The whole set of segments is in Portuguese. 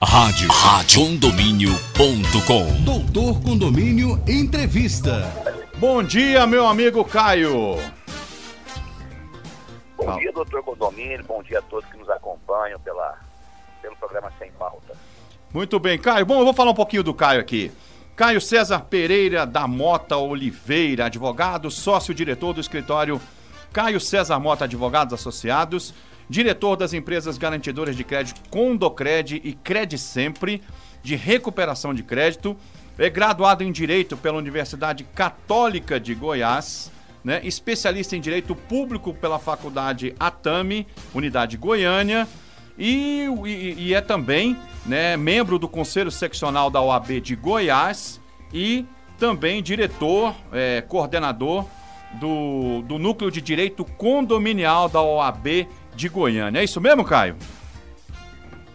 Rádio Condomínio.com. Doutor Condomínio Entrevista. Bom dia, meu amigo Caio. Bom dia, doutor Condomínio. Bom dia a todos que nos acompanham pelo programa Sem Pauta. Muito bem, Caio. Bom, eu vou falar um pouquinho do Caio aqui. Caio César Pereira da Mota Oliveira, advogado, sócio-diretor do escritório Caio César Mota Advogados Associados, diretor das empresas garantidoras de crédito Condocred e Cred Sempre, de recuperação de crédito, é graduado em Direito pela Universidade Católica de Goiás, né, especialista em Direito Público pela Faculdade Atami, Unidade Goiânia, e é também, né, membro do Conselho Seccional da OAB de Goiás e também diretor, coordenador do Núcleo de Direito Condominial da OAB de Goiânia. É isso mesmo, Caio?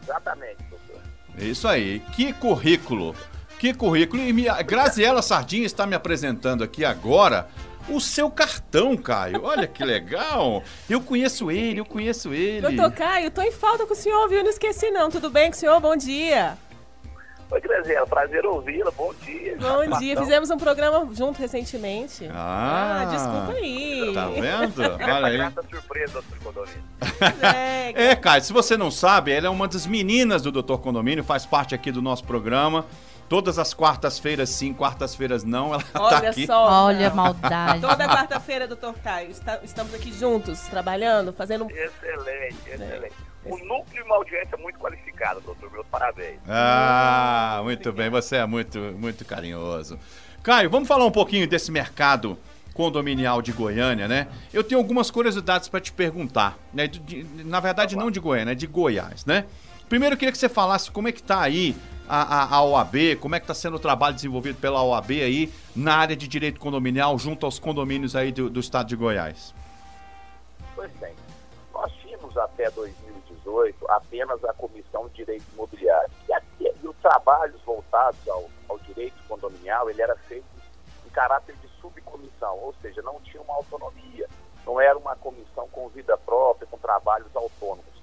Exatamente, doutor. É isso aí. Que currículo. Que currículo. E a Graziela Sardinha está me apresentando aqui agora o seu cartão, Caio. Olha que legal. Eu conheço ele. Doutor Caio, tô em falta com o senhor, viu? Não esqueci não. Tudo bem com o senhor? Bom dia. Oi, Graziela. Prazer ouvi-la. Bom dia. Bom dia. Fizemos um programa junto recentemente. Desculpa aí. Tá vendo? Olha aí. Grata surpresa, doutor Condomínio. Caio, se você não sabe, ela é uma das meninas do Doutor Condomínio, faz parte aqui do nosso programa. Todas as quartas-feiras sim, quartas-feiras não, ela tá aqui. Olha a maldade. Toda quarta-feira, doutor Caio, estamos aqui juntos, trabalhando, fazendo... Excelente. O núcleo de uma audiência muito qualificada, doutor. Meus parabéns. Muito bem, você é muito carinhoso. Caio, vamos falar um pouquinho desse mercado condominial de Goiânia, né? Eu tenho algumas curiosidades para te perguntar, né? Na verdade, não de Goiânia, é de Goiás, né? Primeiro, eu queria que você falasse como é que tá aí a OAB, como é que está sendo o trabalho desenvolvido pela OAB aí na área de direito condominial junto aos condomínios aí do estado de Goiás. Pois bem, nós tínhamos até 2018 apenas a Comissão de Direito Imobiliário. E os trabalhos voltados ao direito condominial, ele era feito em caráter de subcomissão, ou seja, não tinha uma autonomia, não era uma comissão com vida própria, com trabalhos autônomos.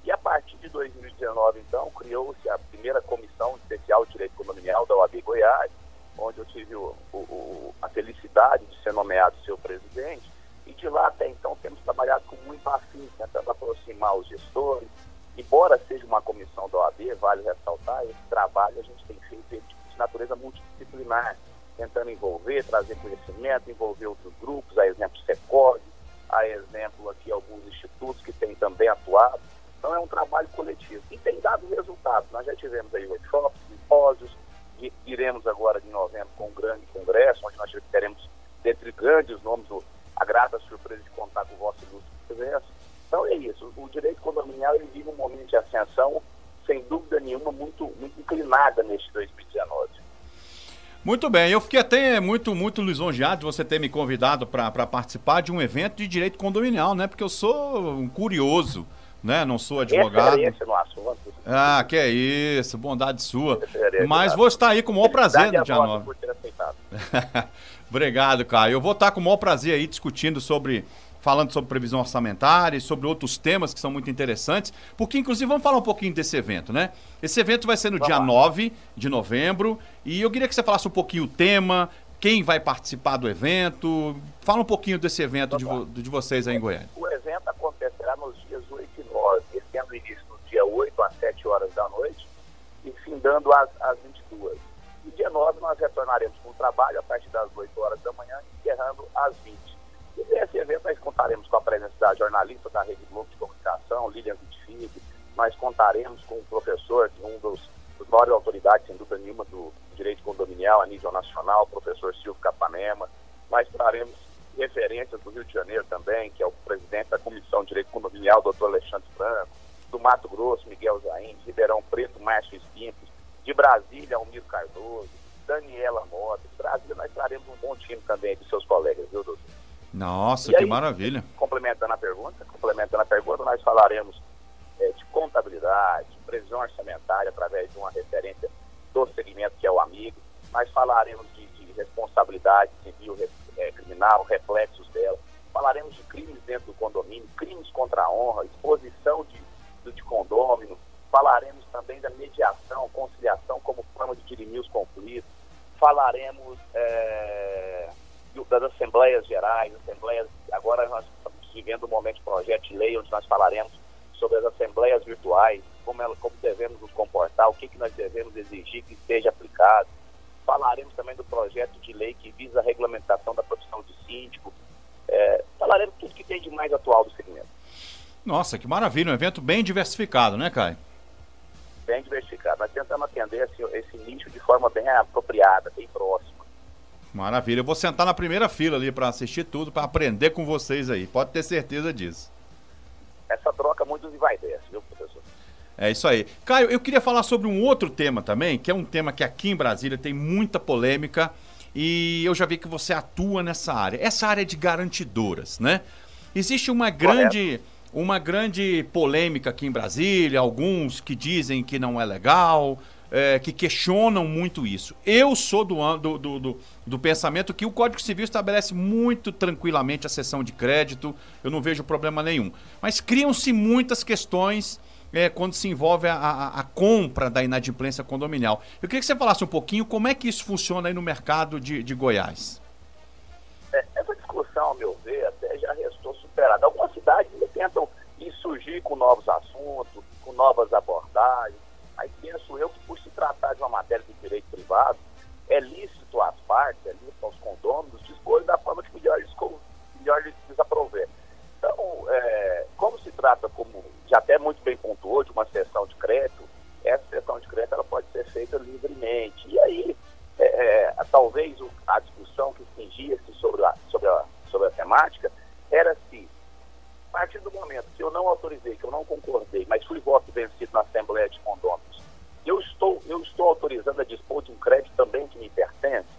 E a partir de 2019, então, criou-se a primeira Comissão Especial de Direito Condominial da OAB Goiás, onde eu tive a felicidade de ser nomeado seu presidente, e de lá até então temos trabalhado com muito afinco, tentando aproximar os gestores. Embora seja uma comissão da OAB, vale ressaltar, esse trabalho a gente tem feito de natureza multidisciplinar, tentando envolver, trazer conhecimento, envolver outros grupos, a exemplo Secog, a exemplo aqui alguns institutos que têm também atuado. Então é um trabalho coletivo e tem dado resultados. Nós já tivemos aí workshops, simpósios, iremos agora de novembro com um grande congresso, onde nós teremos, dentre grandes nomes, a grata surpresa de contar com o vosso ilustre presença. Então é isso, o direito condominial ele vive um momento de ascensão, sem dúvida nenhuma, muito inclinada neste 2019. Muito bem, eu fiquei até muito lisonjeado de você ter me convidado para participar de um evento de direito condominial, né? Porque eu sou um curioso, né? Não sou advogado. No assunto. Que é isso, bondade sua. Mas vou estar aí com o maior prazer no dia 9. Por ter aceitado. Obrigado, Caio. Eu vou estar com o maior prazer aí discutindo falando sobre previsão orçamentária e sobre outros temas que são muito interessantes, porque inclusive vamos falar um pouquinho desse evento, né? Esse evento vai ser no dia 9 de novembro e eu queria que você falasse um pouquinho o tema, quem vai participar do evento, fala um pouquinho desse evento de vocês aí em Goiânia. O evento acontecerá nos dias 8 e 9, tendo início no dia 8 às 7 horas da noite e findando às 22. No dia 9 nós retornaremos com o trabalho a partir das 8 horas da manhã, encerrando às 20. E nesse evento nós contaremos com a presença da jornalista da Rede Globo de Comunicação, Lilian Vitfig, nós contaremos com um professor, um dos maiores autoridades, sem dúvida nenhuma, do direito condominial a nível nacional, o professor Silvio Capanema. Nós traremos referências do Rio de Janeiro também, que é o presidente da Comissão de Direito Condominial, doutor Alexandre Franco, do Mato Grosso, Miguel Zain, de Ribeirão Preto, Márcio Espintos, de Brasília, Almiro Cardoso, Daniela Mota. De Brasília nós traremos um bom time também de seus colegas, viu, doutor? Nossa, e que aí, maravilha. Complementando a pergunta, nós falaremos de contabilidade, previsão orçamentária através de uma referência do segmento que é o Amigo. Nós falaremos de responsabilidade civil, criminal, reflexos dela. Falaremos de crimes dentro do condomínio, crimes contra a honra, exposição de condômino. Falaremos também da mediação falaremos das Assembleias Gerais, agora nós estamos vivendo um momento de projeto de lei onde nós falaremos sobre as Assembleias Virtuais, como devemos nos comportar, o que nós devemos exigir que seja aplicado. Falaremos também do projeto de lei que visa a regulamentação da profissão de síndico. Falaremos tudo que tem de mais atual do segmento. Nossa, que maravilha, um evento bem diversificado, né, Caio? Bem diversificado. Nós tentamos atender esse nicho de forma bem apropriada, bem próxima. Maravilha, eu vou sentar na primeira fila ali para assistir tudo, para aprender com vocês aí, pode ter certeza disso. Essa troca muito de vai e desce, viu, professor? É isso aí. Caio, eu queria falar sobre um outro tema também, que é um tema que aqui em Brasília tem muita polêmica e eu já vi que você atua nessa área. Essa área de garantidoras, né? Existe uma grande polêmica aqui em Brasília, alguns que dizem que não é legal, que questionam muito isso. Eu sou do pensamento que o Código Civil estabelece muito tranquilamente a cessão de crédito, eu não vejo problema nenhum. Mas criam-se muitas questões quando se envolve a compra da inadimplência condominial. Eu queria que você falasse um pouquinho como é que isso funciona aí no mercado de Goiás. Essa discussão, ao meu ver, até já restou superada. Algumas cidades tentam surgir com novos assuntos, com novas abordagens, mas penso eu que por se tratar de uma matéria de direito privado, é lícito às partes, é lícito aos condôminos dispor da forma que melhor lhes aprouver. Então, como se trata, como já até muito bem pontuou, de uma cessão de crédito, essa cessão de crédito ela pode ser feita livremente. E aí, talvez a discussão que cingia-se sobre a temática era se, a partir do momento que eu não autorizei, que eu não concordei, mas fui voto vencido na Assembleia de Condôminos, eu estou autorizando a dispor de um crédito também que me pertence.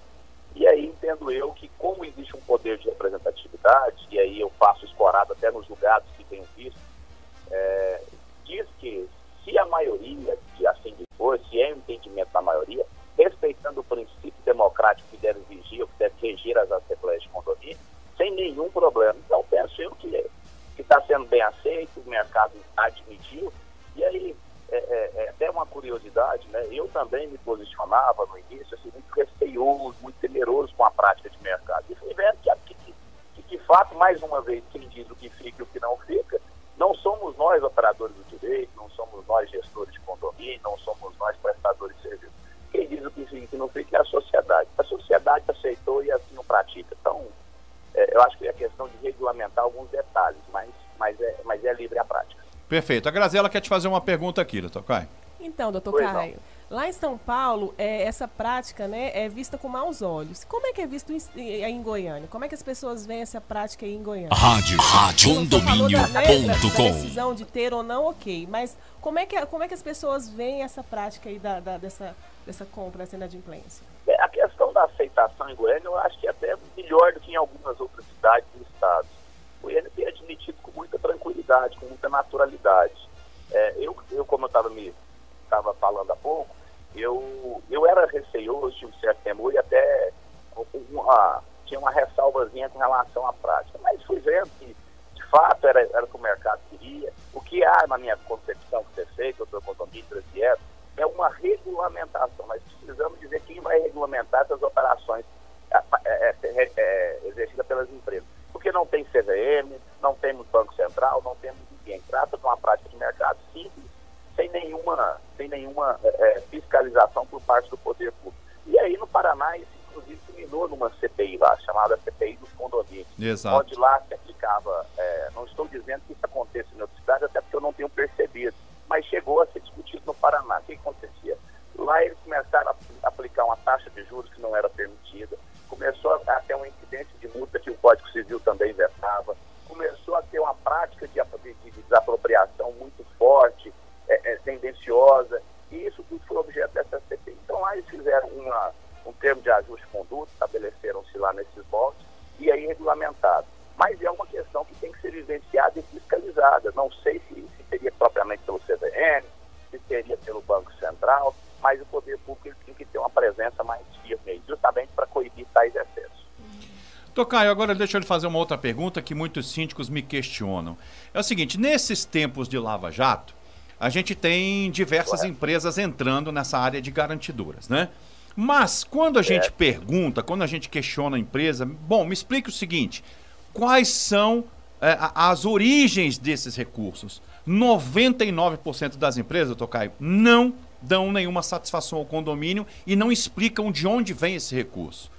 E aí entendo eu que, como existe um poder de representatividade, e aí eu faço escorado até nos julgados que tenho visto, diz que se a maioria, se assim for, se é um entendimento da maioria, respeitando o princípio democrático que deve vigir, ou que deve regir as Assembleias de Condomínio, sem nenhum problema. Então penso eu que está sendo bem aceito, o mercado admitiu, e aí até uma curiosidade, né? Eu também me posicionava no início assim, muito receioso, muito temeroso com a prática de mercado. E fui vendo que de fato, mais uma vez, quem diz o que fica e o que não fica, não somos nós operadores do direito, não somos nós gestores de condomínio, não somos nós prestadores de serviço. Quem diz o que fica e o que não fica é a sociedade. A sociedade aceitou e assim o pratica. Então, eu acho que é questão de regulamentar alguns detalhes, mas é livre a prática. Perfeito. A Graziela quer te fazer uma pergunta aqui, doutor Caio. Então, doutor Caio, lá em São Paulo, essa prática, né, é vista com maus olhos. Como é que é visto em Goiânia? Como é que as pessoas veem essa prática aí em Goiânia? Radiocondomínio.com. Da decisão de ter ou não, ok. Mas como é que as pessoas veem essa prática aí dessa compra, dessa inadimplência? A questão da aceitação em Goiânia, eu acho que é até melhor do que em algumas outras cidades do estado. Goiânia tem admitido com muita tranquilidade, com muita naturalidade. Eu como eu estava falando há pouco, eu era receioso, tinha um certo temor e até tinha uma ressalvazinha com relação à prática. Mas fui vendo que, de fato, era o que o mercado queria. O que há na minha concepção que ser feito, doutor Condomínio, é uma regulamentação. Nós precisamos dizer quem vai regulamentar essas operações exercidas pelas empresas. Porque não tem CVM, não temos Banco Central, não temos ninguém. Trata de uma prática de mercado simples, sem nenhuma fiscalização por parte do poder público. E aí no Paraná, isso inclusive culminou numa CPI lá, chamada CPI dos condomínios. Exato. Onde lá se aplicava, não estou dizendo que isso aconteça em outras cidades, até porque eu não tenho percebido, mas chegou a ser discutido no Paraná. O que acontecia? Lá eles começaram a aplicar uma taxa de juros que não era permitida, começou a ter um incidente de multa que o Código Civil também vetava, começou a ter uma prática de desapropriação muito forte, tendenciosa, e isso tudo foi objeto dessa CPI. Então lá eles fizeram um termo de ajuste de conduta, estabeleceram-se lá nesses moldes, e aí regulamentado. Mas é uma questão que tem que ser vivenciada e fiscalizada. Não sei se seria propriamente pelo CVM, se seria pelo Banco Central, mas o poder público tem que ter uma presença mais firme, justamente para coibir tais excessos. Tocaio, agora deixa eu lhe fazer uma outra pergunta que muitos síndicos me questionam. É o seguinte, nesses tempos de Lava Jato, a gente tem diversas empresas entrando nessa área de garantidoras, né? Mas quando a gente pergunta, quando a gente questiona a empresa, bom, me explique o seguinte, quais são as origens desses recursos? 99% das empresas, doutor Caio, não dão nenhuma satisfação ao condomínio e não explicam de onde vem esse recurso.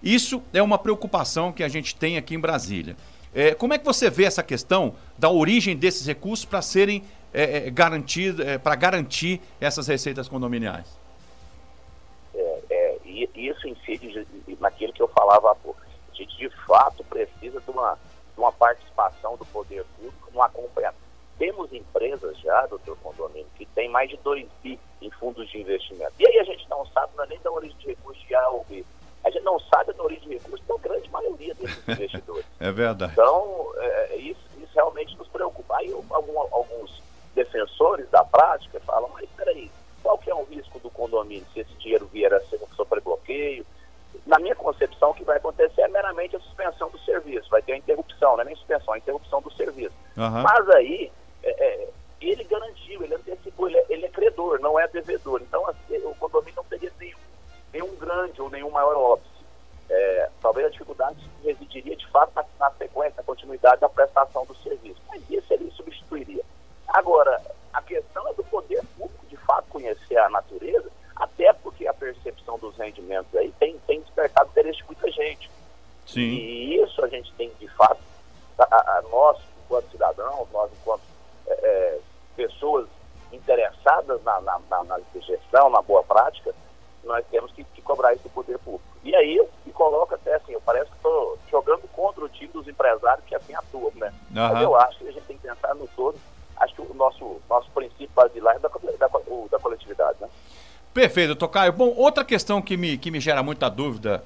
Isso é uma preocupação que a gente tem aqui em Brasília. Como é que você vê essa questão da origem desses recursos para serem garantidos, para garantir essas receitas condominiais? Isso incide naquilo que eu falava há pouco. A gente, de fato, precisa de uma participação do poder público no acompanhamento. Temos empresas já, doutor Condomínio, que tem mais de 2 bi em fundos de investimento. E aí a gente não sabe nem da origem de recursos de A ou B. A gente não sabe da origem de recursos da grande maioria desses investidores. É verdade. Então, isso realmente nos preocupa. Aí alguns defensores da prática falam, mas peraí, qual que é o risco do condomínio se esse dinheiro vier a ser sobre bloqueio? Na minha concepção, o que vai acontecer é meramente a suspensão do serviço. Vai ter a interrupção, não é nem suspensão, é a interrupção do serviço. Uhum. Mas aí, ele garantiu, ele antecipou, ele é credor, não é devedor. Então, assim, o condomínio não teria nenhum grande ou nenhum maior óbice. Talvez a dificuldade residiria, de fato, na sequência, na continuidade da prestação do serviço. Mas isso ele substituiria. Agora, a questão é do poder público, de fato, conhecer a natureza, até porque a percepção dos rendimentos aí tem despertado interesse de muita gente. Sim. E isso a gente tem, de fato, nós, enquanto cidadãos, nós, enquanto pessoas interessadas na gestão, na boa prática, nós temos que cobrar isso do poder público. E aí eu me coloco até assim, parece que estou jogando contra o time dos empresários que assim atuam, né? Uhum. Mas eu acho que a gente tem que pensar no todo. Acho que o nosso princípio basilar é da coletividade, né? Perfeito, doutor Caio. Bom, outra questão que me gera muita dúvida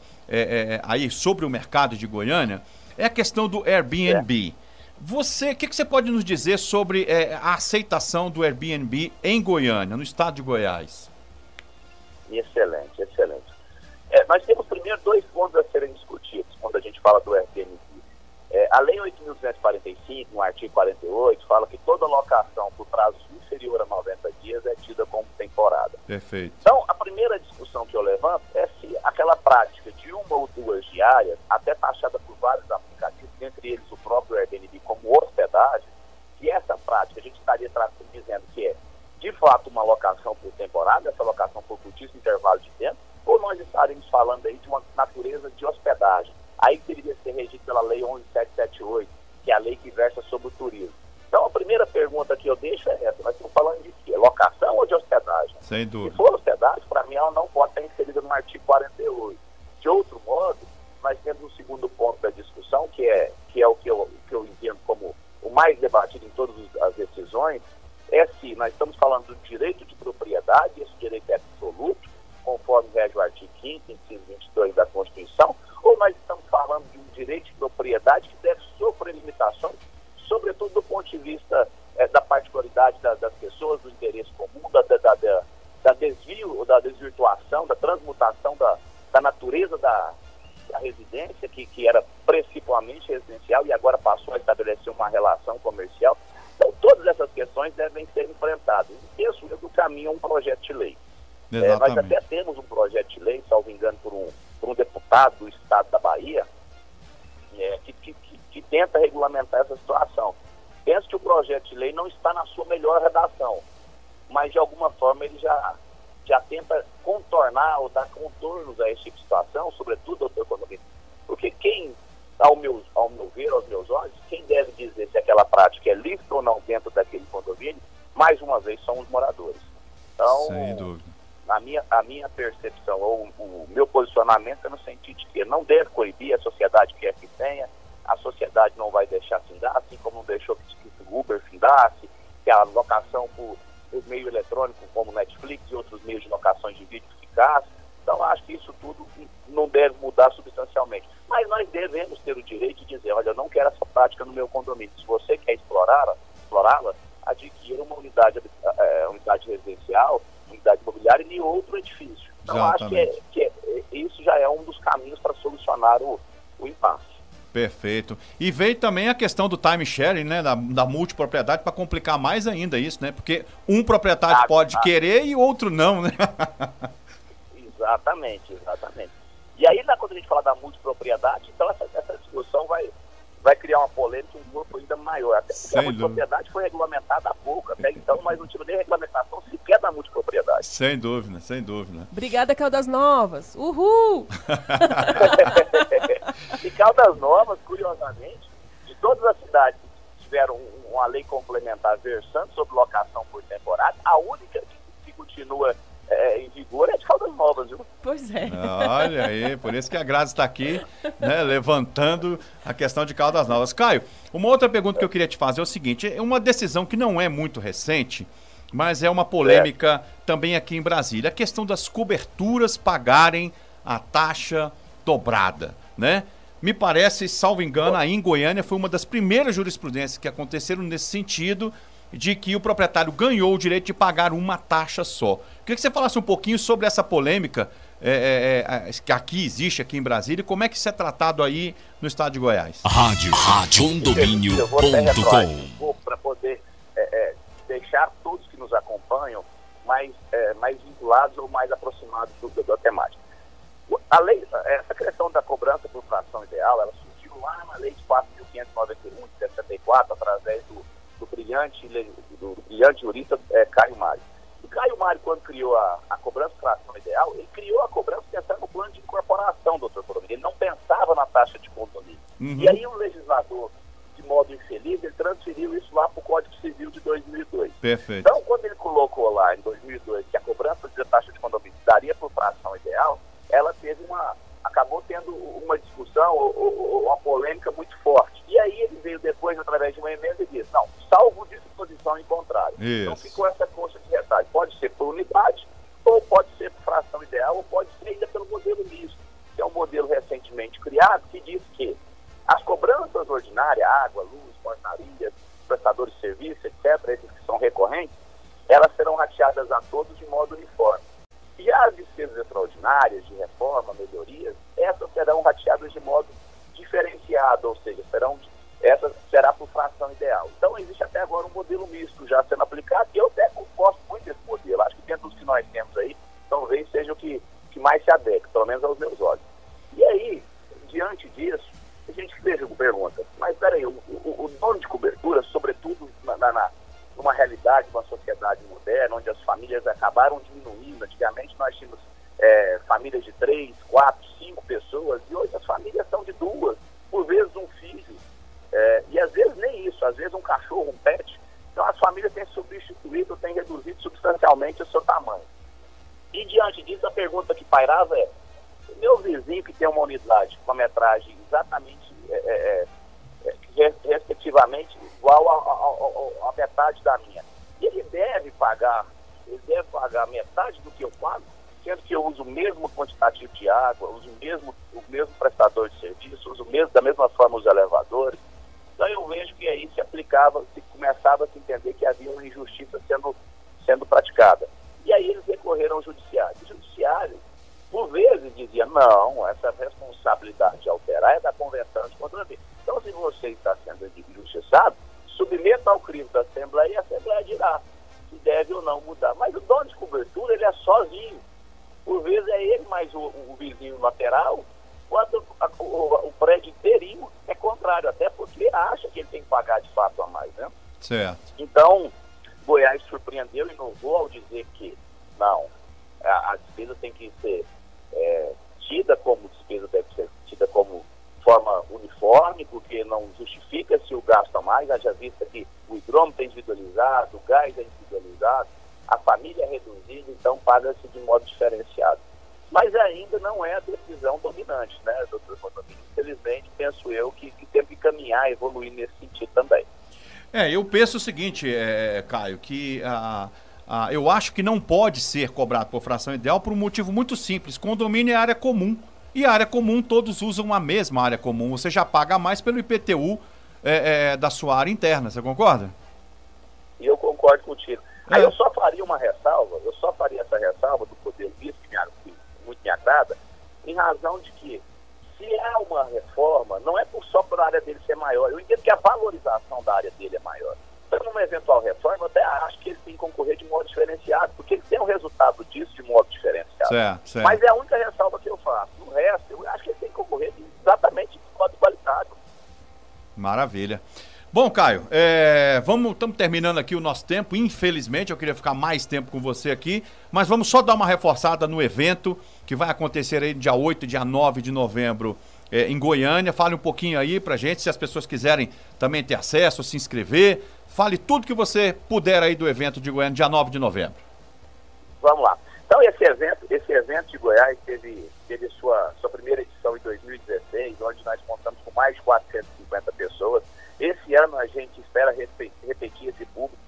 aí sobre o mercado de Goiânia é a questão do Airbnb. O que você pode nos dizer sobre a aceitação do Airbnb em Goiânia, no estado de Goiás? Excelente, excelente. Nós temos primeiro 2 pontos a serem discutidos quando a gente fala do Airbnb. A Lei 8.245, no artigo 48, fala que toda locação por prazo inferior a 90 dias é tida como temporada. Perfeito. Então, a primeira discussão que eu levanto é se aquela prática de 1 ou 2 diárias, até taxada por vários aplicativos, entre eles o próprio Airbnb como hospedagem, se essa prática a gente estaria dizendo que é, de fato, uma locação por temporada, essa locação por curtíssimo intervalo de tempo, ou nós estaríamos falando aí de uma natureza de hospedagem. Aí deveria ser regido pela Lei 11.778, que é a lei que versa sobre o turismo. Então, a primeira pergunta que eu deixo é essa. Nós estamos falando de quê? Locação ou de hospedagem? Sem dúvida. Se for hospedagem, para mim, ela não pode estar inserida no artigo 48. De outro modo, nós temos um segundo ponto da discussão, que é o que eu entendo como o mais debatido em todas as decisões, é se nós estamos falando do direito de propriedade, esse direito é absoluto, conforme rege o artigo 5º, inciso 22 da Constituição, ou nós estamos falando de um direito de propriedade que deve sofrer limitações, sobretudo do ponto de vista da particularidade das pessoas, do interesse comum, da desvio, da desvirtuação, da transmutação da natureza da residência, que era principalmente residencial e agora passou a estabelecer uma relação comercial. Então, todas essas questões devem ser enfrentadas. E isso é do caminho a um projeto de lei. Nós até temos um projeto de lei, salvo engano, por um deputado do estado da Bahia, que tenta regulamentar essa situação. Penso que o projeto de lei não está na sua melhor redação, mas de alguma forma ele já tenta contornar ou dar contornos a esse tipo de situação, sobretudo, doutor Condomínio, porque quem, ao meu ver, aos meus olhos, quem deve dizer se aquela prática é lícita ou não dentro daquele condomínio, mais uma vez, são os moradores. Então, sem dúvida. A minha percepção ou o meu posicionamento é no sentido de que não deve coibir, a sociedade quer que tenha, a sociedade não vai deixar findar, assim como não deixou que o Uber findasse, que a locação por meio eletrônico, como Netflix e outros meios de locações de vídeo ficasse. Então, acho que isso tudo não deve mudar substancialmente. Mas nós devemos ter o direito de dizer, olha, eu não quero essa prática no meu condomínio. Se você quer explorá-la, adquira uma unidade residencial, unidade imobiliária em outro edifício. Então, exatamente. Acho que isso já é um dos caminhos para solucionar o impasse. Perfeito. E veio também a questão do time sharing, né, da multipropriedade, para complicar mais ainda isso, né? Porque um proprietário pode querer e outro não, né? Exatamente. E aí, quando a gente fala da multipropriedade, então essa discussão vai criar uma polêmica, um grupo ainda maior. Até porque a multipropriedade foi regulamentada há pouco, até então, mas não tive nem regulamentação sequer da multipropriedade. Sem dúvida. Obrigada, Caldas Novas. Uhul! E Caldas Novas, curiosamente, de todas as cidades que tiveram uma lei complementar versando sobre locação por temporada, a única que continua em vigor é de Caldas Novas, viu? Pois é. Olha aí, por isso que a Grazi está aqui, né, levantando a questão de Caldas Novas. Caio, uma outra pergunta que eu queria te fazer é o seguinte, é uma decisão que não é muito recente, mas é uma polêmica também aqui em Brasília, a questão das coberturas pagarem a taxa dobrada, né? Me parece, salvo engano, aí em Goiânia foi uma das primeiras jurisprudências que aconteceram nesse sentido, de que o proprietário ganhou o direito de pagar uma taxa só. Queria que você falasse um pouquinho sobre essa polêmica que aqui existe, aqui em Brasília, e como é que isso é tratado aí no estado de Goiás. Rádio Condomínio.com. Para poder deixar todos que nos acompanham mais vinculados ou mais aproximados da temática. A lei, essa questão da cobrança por fração ideal, ela surgiu lá na lei de 4.591 de 64, através do brilhante jurista Caio Mário. O Caio Mário, quando criou a cobrança por fração ideal, ele criou a cobrança pensando no plano de incorporação, doutor Condomínio. Ele não pensava na taxa de condomínio. E aí o legislador, de modo infeliz, ele transferiu isso lá para o Código Civil de 2002. Perfeito. Então, quando ele colocou lá em 2002 que a cobrança de taxa de condomínio daria por fração ideal, ela acabou tendo uma discussão ou uma polêmica muito forte. E aí ele veio depois, através de uma emenda, e disse, não, salvo disposição em contrário. Isso. Então ficou essa coxa de retalho. Pode ser por unidade, ou pode ser por fração ideal, ou pode ser ainda pelo modelo misto, que é um modelo recentemente criado, que diz que as cobranças ordinárias, água, luz, portaria, prestadores de serviço, etc., esses que são recorrentes, elas serão rateadas a todos de modo uniforme. E as despesas extraordinárias de reforma, melhorias, essas serão rateadas de modo diferenciado, ou seja, essa será por fração ideal. Então, existe até agora um modelo misto já sendo aplicado, e eu até gosto muito desse modelo. Acho que dentro dos que nós temos aí, talvez seja o que mais se adequa, pelo menos aos meus olhos. E aí, diante disso, a gente pergunta, mas peraí, o dono de cobertura, sobretudo numa realidade, numa sociedade moderna, onde as famílias acabaram diminuindo, antigamente nós tínhamos famílias de 3, 4, 5 pessoas, e hoje as famílias são de 2, por vezes um filho, e às vezes nem isso, às vezes um cachorro, um pet. Então as famílias têm substituído, têm reduzido substancialmente o seu tamanho. E diante disso, a pergunta que pairava é, o meu vizinho que tem uma unidade com a metragem exatamente, respectivamente, igual a metade da minha, ele deve pagar metade do que eu pago, sendo que eu uso o mesmo quantitativo de água, uso o mesmo prestador de serviço, uso da mesma forma os elevadores. Então eu vejo que aí começava a se entender que havia uma injustiça sendo praticada. E aí eles recorreram ao judiciário. O judiciário, por vezes, dizia, não, essa responsabilidade de alterar é da convenção de condomínio. Então, se você está sendo injustiçado, submeta ao crivo da Assembleia e a Assembleia dirá se deve ou não mudar. Mas o dono de cobertura, ele é sozinho. Por vezes é ele mais o vizinho lateral, quando o prédio inteirinho é contrário, até porque acha que ele tem que pagar de fato a mais, né? Certo. Então, Goiás surpreendeu e inovou ao dizer que, não, a despesa tem que ser tida como despesa, deve ser tida como forma uniforme, porque não justifica se o gasto a mais, haja vista que o hidrômetro é individualizado, o gás é individualizado, a família é reduzida, então paga-se de modo diferenciado. Mas ainda não é a decisão dominante, né, doutor Condomínio? Infelizmente, penso eu que tem que caminhar, evoluir nesse sentido também. Eu penso o seguinte, Caio, que eu acho que não pode ser cobrado por fração ideal por um motivo muito simples. Condomínio é área comum. E a área comum, todos usam a mesma área comum. Você já paga mais pelo IPTU da sua área interna, você concorda? E eu concordo contigo. Aí eu só faria essa ressalva do poder visto, que muito me agrada, em razão de que, se há uma reforma, não é só por a área dele ser maior. Eu entendo que a valorização da área dele é maior. Então, numa eventual reforma, eu até acho que ele tem que concorrer de modo diferenciado, porque ele tem um resultado disso de modo diferenciado. negociado. Certo. Mas é a única ressalva que eu faço. No resto, eu acho que ele tem que concorrer exatamente de modo igualitário. Maravilha. Bom, Caio, estamos terminando aqui o nosso tempo. Infelizmente, eu queria ficar mais tempo com você aqui, mas vamos só dar uma reforçada no evento que vai acontecer aí dia 8 e dia 9 de novembro em Goiânia. Fale um pouquinho aí pra gente, se as pessoas quiserem também ter acesso, se inscrever. Fale tudo que você puder aí do evento de Goiânia, dia 9 de novembro. Vamos lá. Então, esse evento de Goiás teve sua primeira edição em 2016, onde nós contamos com mais de 450 pessoas. Esse ano a gente espera repetir esse público,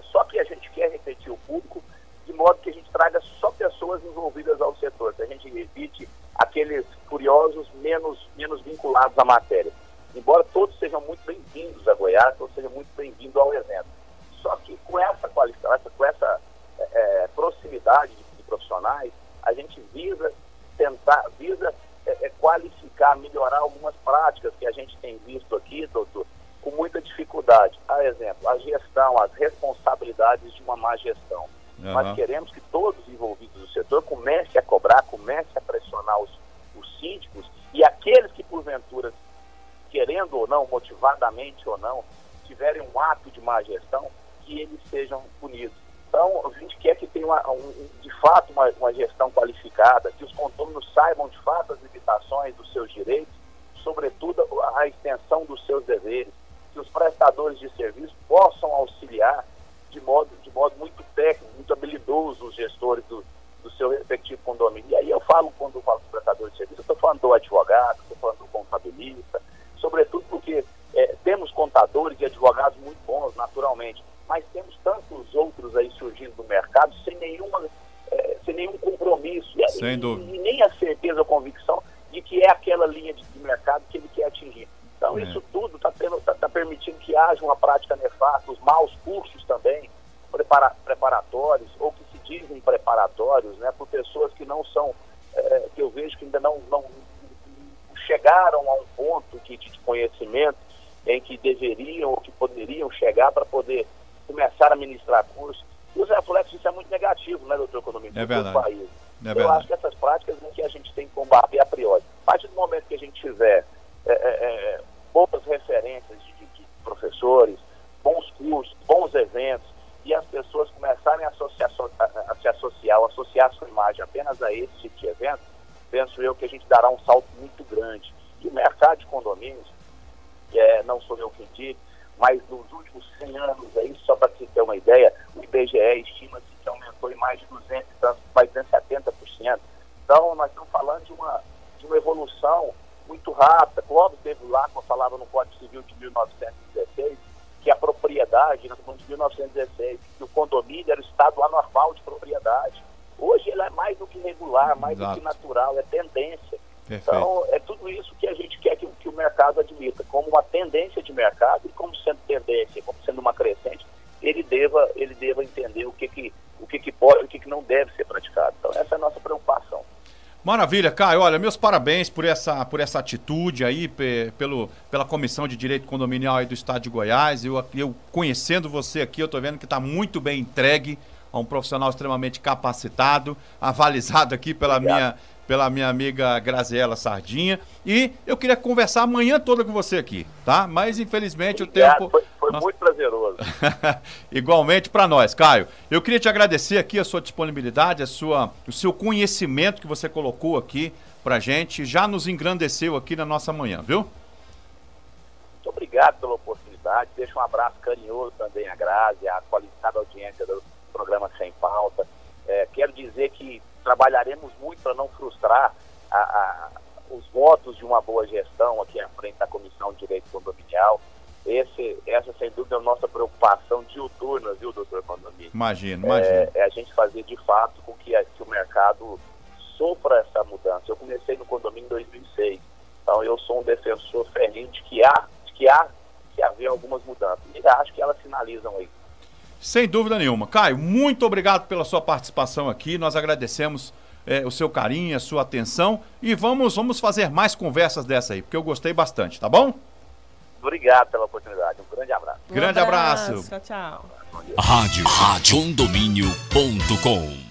só que a gente quer repetir o público de modo que a gente traga só pessoas envolvidas ao setor, que a gente evite aqueles curiosos menos vinculados à matéria. Embora todos sejam muito bem-vindos a Goiás, todos sejam muito bem-vindos ao evento. Só que com essa qualificação, com essa proximidade de profissionais, a gente visa qualificar, melhorar algumas práticas que a gente tem visto aqui, doutor, com muita dificuldade. A exemplo, a gestão, as responsabilidades de uma má gestão. Uhum. Nós queremos que todos os envolvidos no setor comecem a cobrar, comecem a pressionar os síndicos e aqueles que, porventura, querendo ou não, motivadamente ou não, tiverem um ato de má gestão, que eles sejam punidos. Então, a gente quer que tenha de fato uma gestão qualificada, que os condôminos saibam de fato as limitações dos seus direitos, sobretudo a extensão dos seus deveres, que os prestadores de serviço possam auxiliar de modo muito técnico, muito habilidoso os gestores do seu respectivo condomínio. E aí quando eu falo dos prestadores de serviço, eu estou falando do advogado, estou falando do contabilista, sobretudo porque temos contadores e advogados muito bons, naturalmente, mas temos tantos outros aí surgindo no mercado sem nenhum compromisso Sem dúvida. E nem a certeza ou convicção de que é aquela linha de mercado que ele quer atingir. Então isso tudo está permitindo que haja uma prática nefasta, os maus cursos também, preparatórios, ou que se dizem preparatórios, né, por pessoas que não são, que eu vejo que ainda não chegaram a um ponto de conhecimento em que deveriam ou que poderiam chegar para poder começar a ministrar curso. E os reflexos disso é muito negativo, né, doutor Economia? É verdade. Do país. É eu acho que essas práticas é que a gente tem que combater a priori. A partir do momento que a gente tiver boas referências de professores, bons cursos, bons eventos, e as pessoas começarem a se associar sua imagem apenas a esse tipo de evento, penso eu que a gente dará um salto muito grande. E o mercado de condomínios, não sou eu quem digo, mas nos últimos 100 anos, aí, só para se ter uma ideia, o IBGE estima-se que aumentou em mais de 270%. Então, nós estamos falando de uma evolução muito rápida. Clóvis esteve lá, quando falava no Código Civil de 1916, que a propriedade, nós estamos falando de 1916, que o condomínio era o estado anormal de propriedade. Hoje ele é mais do que regular, mais do que natural, é tendência. Perfeito. Então, é tudo isso que a gente quer que o mercado admita, como uma tendência de mercado, e como sendo tendência, como sendo uma crescente, ele deva entender o que pode e o que não deve ser praticado. Então, essa é a nossa preocupação. Maravilha, Caio. Olha, meus parabéns por essa atitude aí, pela Comissão de Direito Condominial aí do Estado de Goiás. Eu conhecendo você aqui, eu tô vendo que está muito bem entregue a um profissional extremamente capacitado, avalizado aqui pela minha amiga Graziela Sardinha. E eu queria conversar a manhã toda com você aqui, tá? Mas infelizmente Obrigado. o tempo... Foi muito prazeroso. Igualmente para nós, Caio. Eu queria te agradecer aqui a sua disponibilidade, o seu conhecimento que você colocou aqui pra gente. Já nos engrandeceu aqui na nossa manhã, viu? Muito obrigado pela oportunidade. Deixo um abraço carinhoso também à Grazi, à qualificada audiência do programa Sem Pauta. Quero dizer que trabalharemos muito para não frustrar os votos de uma boa gestão aqui à frente da Comissão de Direito Condominial. Essa, sem dúvida, é a nossa preocupação diuturna, viu, doutor Condomínio? Imagino. É a gente fazer, de fato, com que o mercado sofra essa mudança. Eu comecei no condomínio em 2006, então eu sou um defensor ferrenho de que há que haver algumas mudanças. E acho que elas sinalizam aí. Sem dúvida nenhuma. Caio, muito obrigado pela sua participação aqui. Nós agradecemos o seu carinho, a sua atenção. E vamos fazer mais conversas dessa aí, porque eu gostei bastante, tá bom? Obrigado pela oportunidade. Um grande abraço. Grande abraço. Tchau, tchau. Rádio Condomínio.com